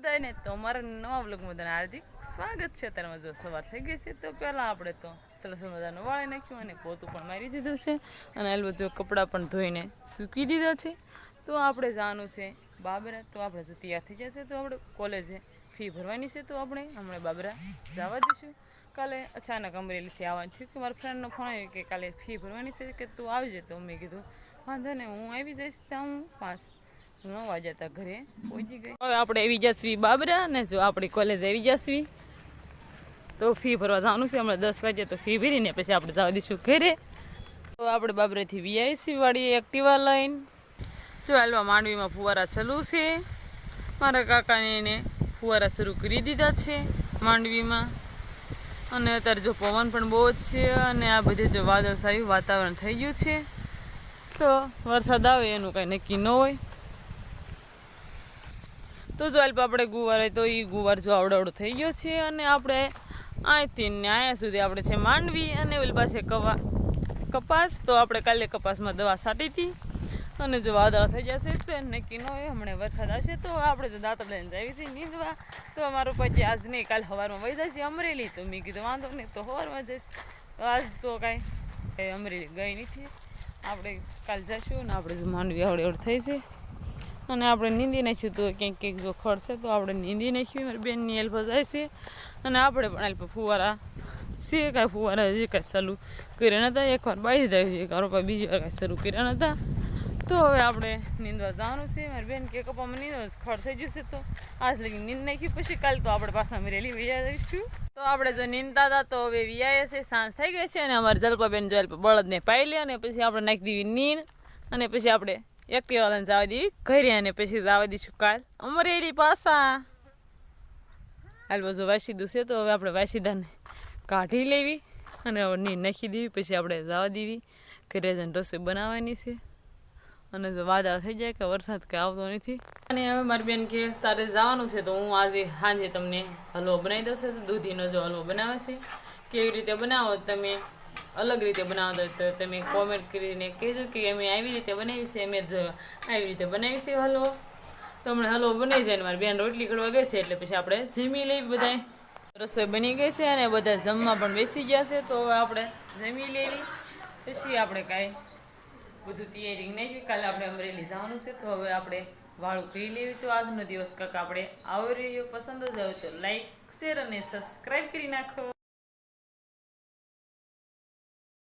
ને તો અમારા નવા બ્લોગમાં બધાને હાર્દિક સ્વાગત છે. અત્યારમાં જો સવાર થઈ ગઈ છે તો પહેલાં આપણે તો સરસ મજાનું વાળી નાખ્યું અને પોતું પણ મારી દીધું છે અને હાલ જો કપડાં પણ ધોઈને સૂકી દીધા છે. તો આપણે જવાનું છે બાબરા. તો આપણે જો તૈયાર થઈ જશે તો આપણે કોલેજે ફી ભરવાની છે તો આપણે હમણાં બાબરા જવા દઈશું. કાલે અચાનક અમરેલીથી આવવાનું થયું કે મારા ફ્રેન્ડનો ફોન આવ્યો કે કાલે ફી ભરવાની છે કે તું આવજે. તો મેં કીધું વાંધો ને હું આવી જઈશ. ત્યાં હું 5-9 વાગ્યા હતા ઘરે પહોંચી ગઈ. હવે આપણે આવી જશવી બાબરા ને જો આપણી કોલેજ આવી જશવી તો ફી ભરવા જવાનું છે. હમણાં 10 વાગ્યા તો ફી ભરીને પછી આપણે જવા દઈશું ઘરે. તો આપણે બાબરાથી વીઆઈસી વાળી એક્ટિવા લઈને જો હાલવા માંડવીમાં ફુવારા ચાલુ છે. મારા કાકાને એને ફુવારા શરૂ કરી દીધા છે માંડવીમાં. અને અત્યારે જો પવન પણ બહુ જ છે અને આ બધે જો વાદળછાયું વાતાવરણ થઈ ગયું છે. તો વરસાદ આવે એનું કાંઈ નક્કી ન હોય. તો જો અલ્પ આપણે ગુવાર તો એ ગુવાર જો આવડો થઈ ગયો છે અને આપણે અહીંથી ને અહીંયા સુધી આપણે છે માંડવી અને ઓલી પાસે કપાસ. તો આપણે કાલે કપાસમાં દવા છાંટી હતી અને જો વાદળા થઈ જશે તો એને નક્કી ન હોય. હમણાં વરસાદ આવશે તો આપણે જો દાંતર લઈને જઈએ છીએ નીંદવા. તો અમારું પછી આજ નહીં કાલે સવારમાં વહી જશે અમરેલી. તો મેં કીધું વાંધો નહીં તો સવારમાં જઈશ. આજ તો કાંઈ અમરેલી ગઈ નથી. આપણે કાલે જઈશું ને આપણે જો માંડવી આવડે થઈ છે અને આપણે નીંદી નાખ્યું. તો ક્યાંક ક્યાંક જો ખડ છે તો આપણે નીંદી નાખ્યું. મારી બેનની હેલ્પ જાય છે અને આપણે પણ હેલ્પ ફુવારા છે. કાંઈ ફુવારા હજી કાંઈ ચાલુ કર્યા નહોતા. એકવાર બાળી દીધા છે કારો બીજી વાર કાંઈ શરૂ કર્યા નહોતા. તો હવે આપણે નીંદવા જવાનું છે. મારી બેન કે કપામાં નીંદવા ખડ થઈ જશે તો આજ લગી નીંદ નાખ્યું. પછી કાલે તો આપણે પાછા અમરેલી વૈયા જઈશું. તો આપણે જો નીંદતા હતા તો હવે વિયાએ છે. સાંજ થઈ ગઈ છે અને અમારે જલપાબેન જો બળદને પાઈ લે અને પછી આપણે નાખી દેવી નીંદ અને પછી આપણે એક્ટિવાલાને જવા દેવી ઘરે અને પછી જવા દઈશું કાલ અમરેલી પાછા. હાલ બધું વાસીદું છે તો હવે આપણે વાસીદાને કાઢી લેવી અને હવે નીંદ નાખી દેવી. પછી આપણે જવા દેવી ઘરે જઈને રસોઈ બનાવવાની છે. અને જો વાદળા થઈ જાય કે વરસાદ કંઈ આવતો નથી. અને હવે મારી બેન કે તારે જવાનું છે તો હું આજે સાંજે તમને હલવો બનાવી દઉં છું. દૂધીનો જો હલવો બનાવે છે કેવી રીતે બનાવો તમે અલગ રીતે બનાવતા હોય તો તમે કોમેન્ટ કરીને કહેજો કે અમે આવી રીતે બનાવી છે. અમે જ આવી રીતે બનાવી છે હલવો. તો હમણાં હલવો બની જાય ને મારી બેન રોટલી કરવા ગઈ છે એટલે પછી આપણે જમી લઈ. બધા રસોઈ બની ગઈ છે અને બધા જમવા પણ બેસી ગયા છે. તો હવે આપણે જમી લેવી પછી આપણે કાંઈ બધું તૈયારી નહીં. કાલે આપણે અમરેલી જવાનું છે તો હવે આપણે વાળું કરી લેવી. તો આજનો દિવસ કાંક આપણે આવી રહ્યો પસંદ જ આવે તો લાઈક શેર અને સબસ્ક્રાઈબ કરી નાખો.